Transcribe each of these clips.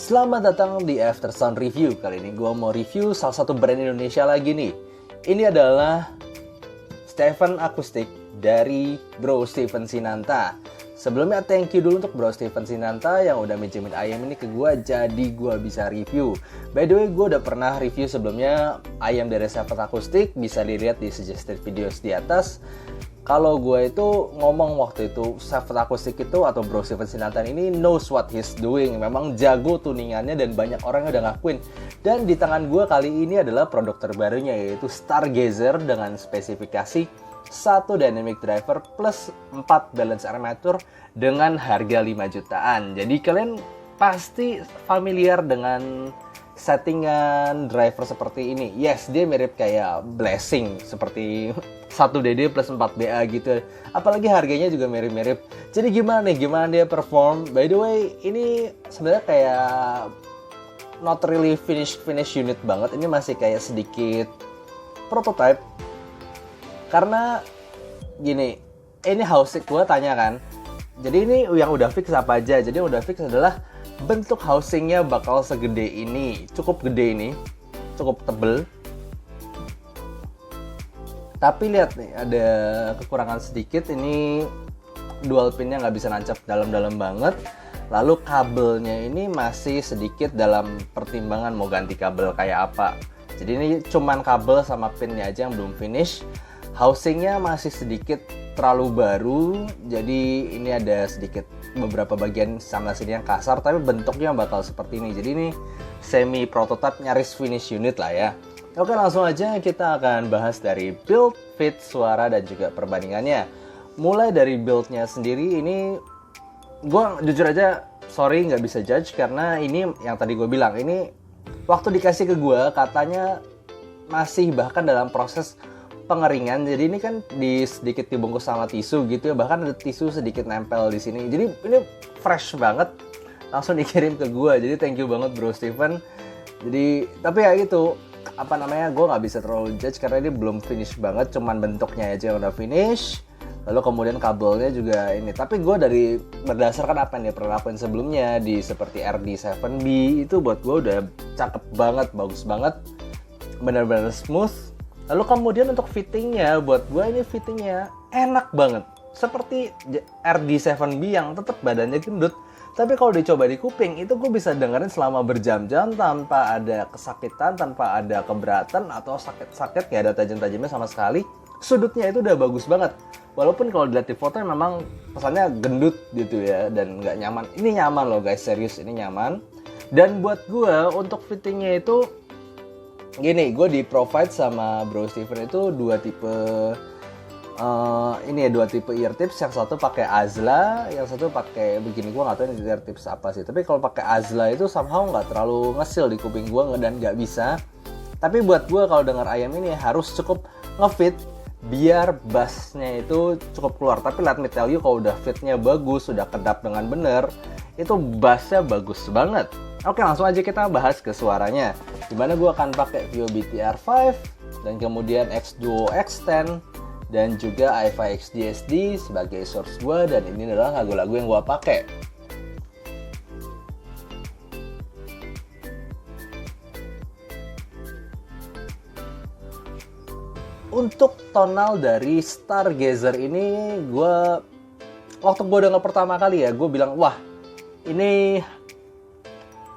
Selamat datang di Aftersound Review. Kali ini gue mau review salah satu brand Indonesia lagi nih. Ini adalah Stephen Acoustic dari Bro Stephen Sinanta. Sebelumnya thank you dulu untuk Bro Stephen Sinanta yang udah minjemin ayam ini ke gue, jadi gue bisa review. By the way, gue udah pernah review sebelumnya ayam dari Stephen Acoustic, bisa dilihat di suggested videos di atas. Kalau gue itu ngomong waktu itu, Stephen Acoustic itu atau Bro Stephen Sinanta ini knows what he's doing. Memang jago tuningannya dan banyak orang yang udah ngakuin. Dan di tangan gue kali ini adalah produk terbarunya, yaitu Stargazer dengan spesifikasi 1 dynamic driver plus 4 balance armature dengan harga 5 jutaan. Jadi kalian pasti familiar dengan settingan driver seperti ini. Yes, dia mirip kayak Blessing, seperti 1DD plus 4BA gitu. Apalagi harganya juga mirip-mirip. Jadi gimana nih, gimana dia perform? By the way, ini sebenarnya kayak not really finish unit banget. Ini masih kayak sedikit prototype. Karena gini, ini housing gue tanya kan. Jadi ini yang udah fix apa aja? Jadi yang udah fix adalah bentuk housingnya bakal segede ini, cukup gede ini, cukup tebel. Tapi lihat nih, ada kekurangan sedikit. Ini dual pinnya nggak bisa nancap dalam-dalam banget. Lalu kabelnya ini masih sedikit dalam pertimbangan mau ganti kabel kayak apa. Jadi ini cuman kabel sama pinnya aja yang belum finish. Housingnya masih sedikit terlalu baru, jadi ini ada sedikit beberapa bagian sana sini yang kasar, tapi bentuknya bakal seperti ini. Jadi ini semi prototype, nyaris finish unit lah ya. Oke, langsung aja kita akan bahas dari build, fit, suara, dan juga perbandingannya. Mulai dari buildnya sendiri, ini gue jujur aja sorry nggak bisa judge, karena ini yang tadi gue bilang, ini waktu dikasih ke gue katanya masih bahkan dalam proses pengeringan. Jadi ini kan sedikit dibungkus sama tisu gitu ya, bahkan ada tisu sedikit nempel di sini. Jadi ini fresh banget, langsung dikirim ke gue. Jadi thank you banget Bro Stephen. Jadi tapi ya gitu, apa namanya, gue nggak bisa terlalu judge karena ini belum finish banget, cuman bentuknya aja yang udah finish. Lalu kemudian kabelnya juga ini. Tapi gue dari berdasarkan apa yang dia pernah lakuin sebelumnya di seperti RD7B itu, buat gue udah cakep banget, bagus banget, benar-benar smooth. Lalu kemudian untuk fittingnya, buat gue ini fittingnya enak banget. Seperti RD7B yang tetap badannya gendut, tapi kalau dicoba di kuping, itu gue bisa dengerin selama berjam-jam tanpa ada kesakitan, tanpa ada keberatan atau sakit-sakit, gak ada tajam-tajamnya sama sekali. Sudutnya itu udah bagus banget. Walaupun kalau dilihat di foto memang pesannya gendut gitu ya, dan gak nyaman. Ini nyaman loh guys, serius ini nyaman. Dan buat gue untuk fittingnya itu gini, gue di provide sama Bro Stephen itu dua tipe dua tipe ear tips. Yang satu pakai Azla, yang satu pakai begini. Gue nggak tahu ini ear tips apa sih, tapi kalau pakai Azla itu somehow nggak terlalu ngesil di kuping gue dan nggak bisa. Tapi buat gue kalau dengar ayam ini harus cukup ngefit biar bassnya itu cukup keluar. Tapi let me tell you, kalau udah fitnya bagus, sudah kedap dengan bener, itu bassnya bagus banget. Oke, langsung aja kita bahas ke suaranya. Dimana gue akan pakai Vio BTR5 dan kemudian X-Duo X10 dan juga i5 XDSD sebagai source gue, dan ini adalah lagu-lagu yang gue pakai. Untuk tonal dari Stargazer ini, waktu gue denger pertama kali ya, gue bilang wah ini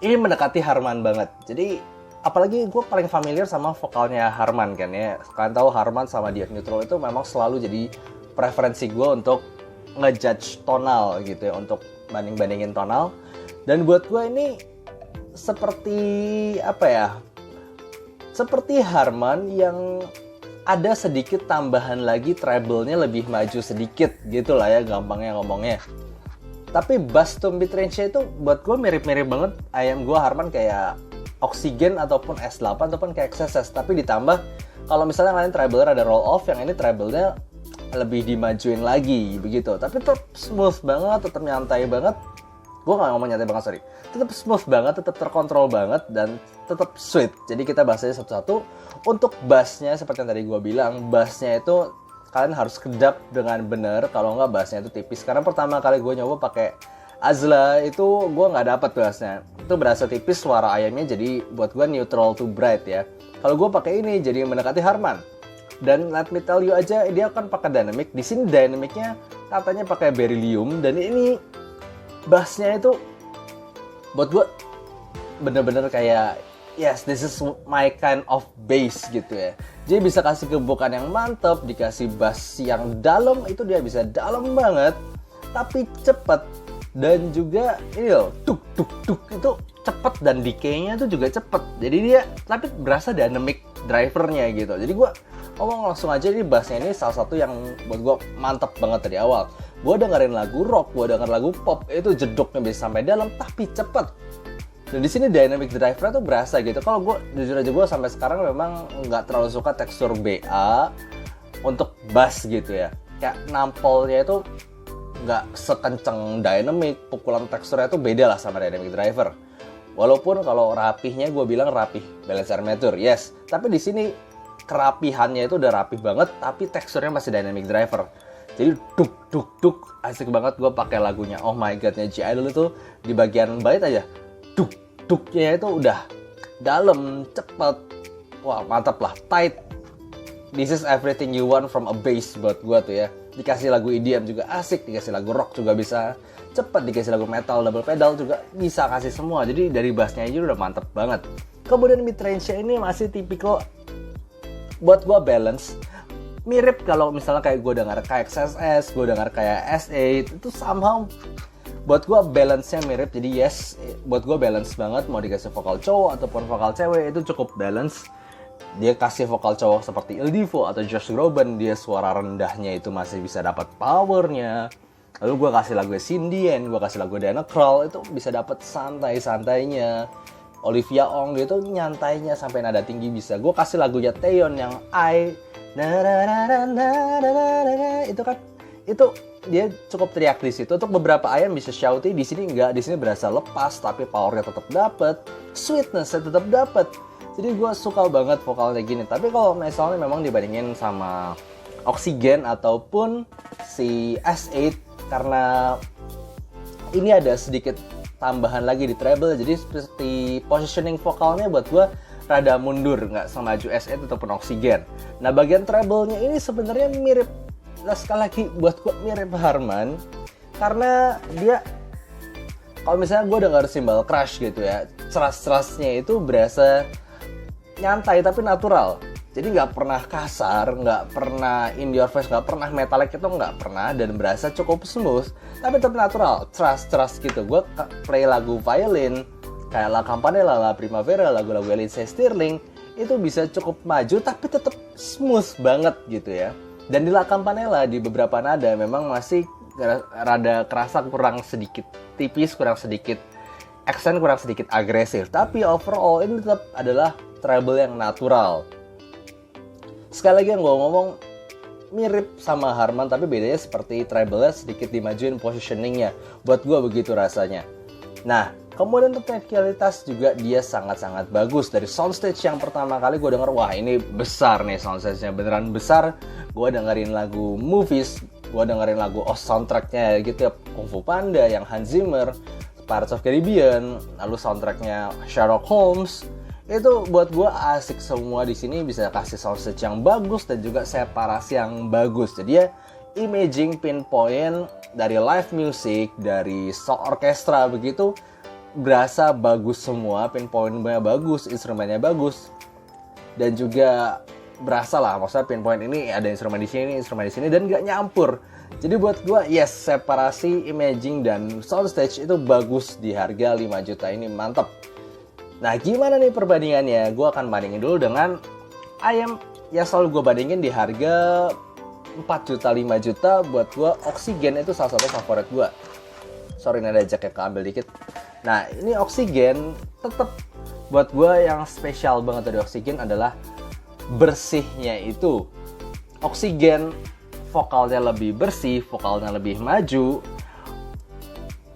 mendekati Harman banget. Jadi apalagi gue paling familiar sama vokalnya Harman kan ya. Kalian tahu Harman sama Diak Neutral itu memang selalu jadi preferensi gue untuk ngejudge tonal gitu ya, untuk banding-bandingin tonal. Dan buat gue ini seperti apa ya, seperti Harman yang ada sedikit tambahan lagi, treble-nya lebih maju sedikit gitu lah ya, gampangnya ngomongnya. Tapi bass to mid range-nya itu buat gue mirip-mirip banget ayam gue Harman, kayak Oxygen ataupun S8 ataupun kayak XSS. Tapi ditambah kalau misalnya kalian treble ada roll off, yang ini treble-nya lebih dimajuin lagi begitu. Tapi tetap smooth banget, tetap nyantai banget. Gue gak ngomong nyantai banget, sorry. Tetap smooth banget, tetap terkontrol banget, dan tetap sweet. Jadi kita bahas aja satu-satu. Untuk bassnya seperti yang tadi gue bilang, bassnya itu kalian harus kedap dengan benar, kalau nggak bassnya itu tipis. Karena pertama kali gue nyoba pakai Azla itu gue nggak dapet bassnya. Itu berasa tipis, suara ayamnya jadi buat gue neutral to bright ya. Kalau gue pakai ini jadi mendekati Harman. Dan let me tell you aja, dia kan pakai dynamic. Di sini dynamicnya katanya pakai beryllium, dan ini bassnya itu buat gue bener-bener kayak yes, this is my kind of bass gitu ya. Jadi bisa kasih gemukan yang mantep, dikasih bass yang dalam, itu dia bisa dalam banget, tapi cepet. Dan juga ini loh, tuk tuk tuk itu cepet, dan decay-nya itu juga cepet. Jadi dia tapi berasa dynamic drivernya gitu. Jadi gue ngomong langsung aja, ini bassnya ini salah satu yang buat gue mantep banget dari awal. Gue dengerin lagu rock, gue dengerin lagu pop, itu jeduknya bisa sampai dalam tapi cepet. Dan di sini dynamic driver tuh berasa gitu. Kalau gue jujur aja, gue sampai sekarang memang nggak terlalu suka tekstur BA untuk bass gitu ya. Kayak nampolnya itu nggak sekenceng dynamic, pukulan teksturnya itu beda lah sama dynamic driver. Walaupun kalau rapihnya gue bilang rapih balance armature, yes. Tapi di sini kerapihannya itu udah rapih banget, tapi teksturnya masih dynamic driver. Jadi duk duk duk asik banget. Gue pakai lagunya Oh My God-nya G-Idol itu di bagian bait aja, duk duknya itu udah dalam, cepet, wah mantap lah, tight. This is everything you want from a bass buat gue tuh ya. Dikasih lagu EDM juga asik, dikasih lagu rock juga bisa cepet, dikasih lagu metal double pedal juga bisa kasih semua. Jadi dari bassnya aja udah mantep banget. Kemudian mid range-nya ini masih tipikal buat gue balance. Mirip kalau misalnya kayak gue dengar kayak XSS, gue dengar kayak S8, itu somehow buat gue balance-nya mirip. Jadi yes, buat gue balance banget. Mau dikasih vokal cowok ataupun vokal cewek itu cukup balance. Dia kasih vokal cowok seperti Il Divo atau Josh Groban, dia suara rendahnya itu masih bisa dapat powernya. Lalu gue kasih lagu Cindy, gue kasih lagu Diana Krall, itu bisa dapat santai-santainya. Olivia Ong gitu nyantainya sampai nada tinggi bisa. Gue kasih lagunya Taeyeon yang itu kan, itu dia cukup teriak di situ. Untuk beberapa ayam bisa shouty, di sini enggak. Di sini berasa lepas tapi powernya tetap dapat, sweetnessnya tetap dapat. Jadi gue suka banget vokalnya gini. Tapi kalau misalnya memang dibandingin sama Oxygen ataupun si S8, karena ini ada sedikit tambahan lagi di treble, jadi seperti positioning vokalnya buat gue rada mundur, nggak semaju S8 ataupun Oxygen. Nah bagian treble-nya ini sebenarnya mirip, nah sekali lagi buat gue mirip Harman, karena dia kalau misalnya gue denger cymbal crash gitu ya, ceras-cerasnya itu berasa nyantai tapi natural. Jadi nggak pernah kasar, nggak pernah in your face, nggak pernah metallic, itu nggak pernah, dan berasa cukup smooth tapi tetap natural, ceras gitu. Gue play lagu violin kayak La Campanella, La Primavera, lagu-lagu Lindsey Stirling, itu bisa cukup maju tapi tetap smooth banget gitu ya. Dan di La Campanella di beberapa nada memang masih rada kerasa kurang sedikit tipis, kurang sedikit accent, kurang sedikit agresif. Tapi overall ini tetap adalah treble yang natural. Sekali lagi yang gue ngomong mirip sama Harman, tapi bedanya seperti treble-nya sedikit dimajuin positioning-nya. Buat gue begitu rasanya. Nah, kemudian untuk teknikalitas juga dia sangat-sangat bagus. Dari soundstage yang pertama kali gue denger, wah ini besar nih soundstage-nya, beneran besar. Gue dengerin lagu Movies, gue dengerin lagu soundtrack-nya gitu ya, Kung Fu Panda yang Hans Zimmer, Pirates of Caribbean, lalu soundtrack-nya Sherlock Holmes. Itu buat gue asik semua. Di sini bisa kasih soundstage yang bagus dan juga separasi yang bagus. Jadi ya imaging pinpoint dari live music, dari show orkestra begitu berasa bagus semua. Pinpointnya bagus, instrumennya bagus, dan juga berasa lah, maksudnya pinpoint ini ada instrumen di sini dan gak nyampur. Jadi buat gue yes, separasi imaging dan soundstage itu bagus di harga 5 juta ini, mantap. Nah gimana nih perbandingannya? Gue akan bandingin dulu dengan ayam yang selalu gue bandingin di harga 4 juta, 5 juta. Buat gue Oxygen itu salah satu favorit gue. Sorry nada jacknya keambil dikit. Nah ini Oxygen tetap buat gue yang spesial banget dari Oxygen adalah bersihnya itu. Oxygen vokalnya lebih bersih, vokalnya lebih maju.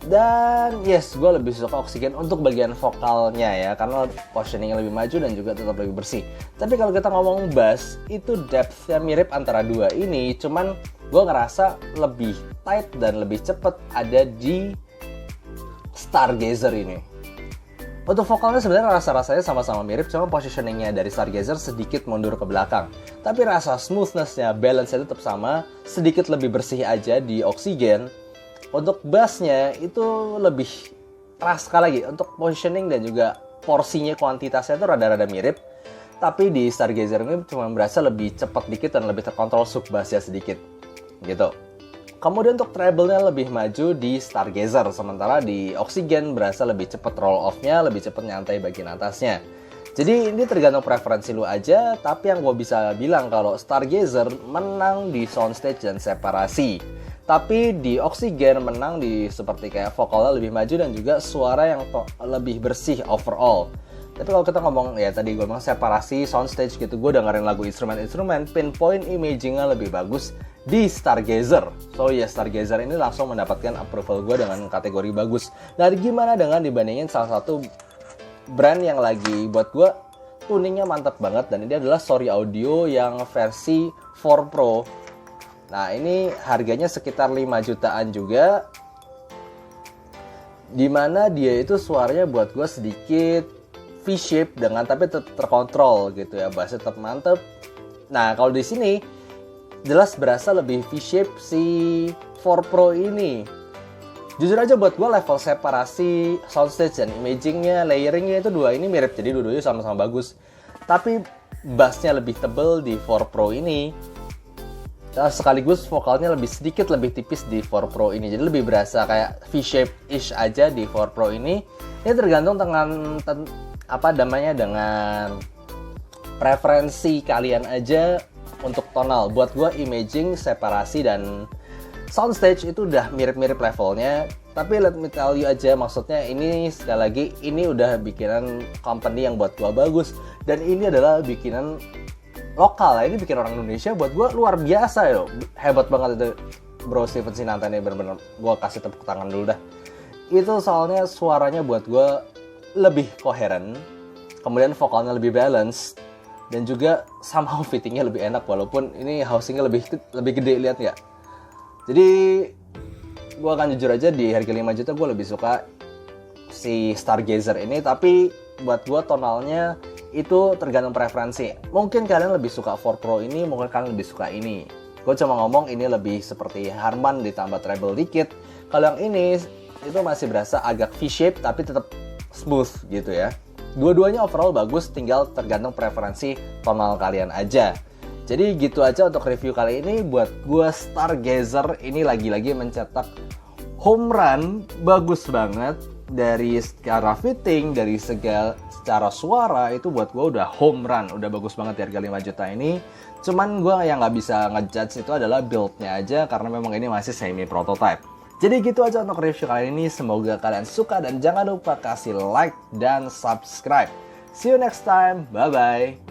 Dan yes, gue lebih suka Oxygen untuk bagian vokalnya ya, karena positioningnya lebih maju dan juga tetap lebih bersih. Tapi kalau kita ngomong bass, itu depth-nya mirip antara dua ini, cuman gue ngerasa lebih tight dan lebih cepet ada di Stargazer ini. Untuk vokalnya sebenarnya rasa-rasanya sama-sama mirip, cuma positioningnya dari Stargazer sedikit mundur ke belakang. Tapi rasa smoothness-nya, balance-nya tetap sama, sedikit lebih bersih aja di Oxygen. Untuk bass-nya itu lebih raska lagi. Untuk positioning dan juga porsinya, kuantitasnya itu rada-rada mirip. Tapi di Stargazer ini cuma berasa lebih cepat dikit dan lebih terkontrol sub bass-nya sedikit. Gitu. Kemudian untuk treble-nya lebih maju di Stargazer, sementara di Oxygen berasa lebih cepat roll off-nya, lebih cepat nyantai bagian atasnya. Jadi ini tergantung preferensi lu aja, tapi yang gue bisa bilang kalau Stargazer menang di soundstage dan separasi. Tapi di Oxygen menang di seperti kayak vokalnya lebih maju dan juga suara yang lebih bersih overall. Tapi kalau kita ngomong, ya tadi gue bilang separasi, soundstage gitu, gue dengerin lagu instrumen-instrumen, pinpoint imagingnya lebih bagus di Stargazer. So ya, Stargazer ini langsung mendapatkan approval gue dengan kategori bagus. Nah, gimana dengan dibandingin salah satu brand yang lagi buat gue tuningnya mantap banget, dan ini adalah Sorry Audio yang versi 4 Pro. Nah, ini harganya sekitar 5 jutaan juga, dimana dia itu suaranya buat gue sedikit V-shape dengan tapi tetap terkontrol gitu ya, bassnya tetap mantep. Nah, kalau di sini jelas berasa lebih V-shape si 4 Pro ini. Jujur aja buat gue level separasi, soundstage dan imagingnya, layeringnya itu dua ini mirip, jadi dua-duanya sama-sama bagus. Tapi bassnya lebih tebel di 4 Pro ini. Sekaligus vokalnya lebih sedikit lebih tipis di 4 Pro ini, jadi lebih berasa kayak V-shape-ish aja di 4 Pro ini. Ini tergantung dengan dengan preferensi kalian aja untuk tonal. Buat gue imaging, separasi, dan soundstage itu udah mirip-mirip levelnya. Tapi let me tell you aja, maksudnya ini sekali lagi, ini udah bikinan company yang buat gue bagus. Dan ini adalah bikinan lokal, ini bikin orang Indonesia, buat gue luar biasa ya. Hebat banget itu Bro Steven Sinanta ini, bener-bener gue kasih tepuk tangan dulu dah. Itu soalnya suaranya buat gue lebih koheren, kemudian vokalnya lebih balance, dan juga somehow fittingnya lebih enak, walaupun ini housingnya lebih gede, lihat nggak? Jadi gue akan jujur aja, di harga 5 juta gue lebih suka si Stargazer ini. Tapi buat gue tonalnya itu tergantung preferensi. Mungkin kalian lebih suka 4 Pro ini, mungkin kalian lebih suka ini. Gue cuma ngomong ini lebih seperti Harman ditambah treble dikit. Kalau yang ini itu masih berasa agak V-shape tapi tetap smooth gitu ya. Dua-duanya overall bagus, tinggal tergantung preferensi tonal kalian aja. Jadi gitu aja untuk review kali ini. Buat gue Stargazer ini lagi-lagi mencetak home run, bagus banget. Dari secara fitting, dari secara suara, itu buat gue udah home run, udah bagus banget di harga 5 juta ini. Cuman gue yang nggak bisa ngejudge itu adalah build-nya aja, karena memang ini masih semi prototype. Jadi gitu aja untuk review kali ini, semoga kalian suka dan jangan lupa kasih like dan subscribe. See you next time, bye-bye.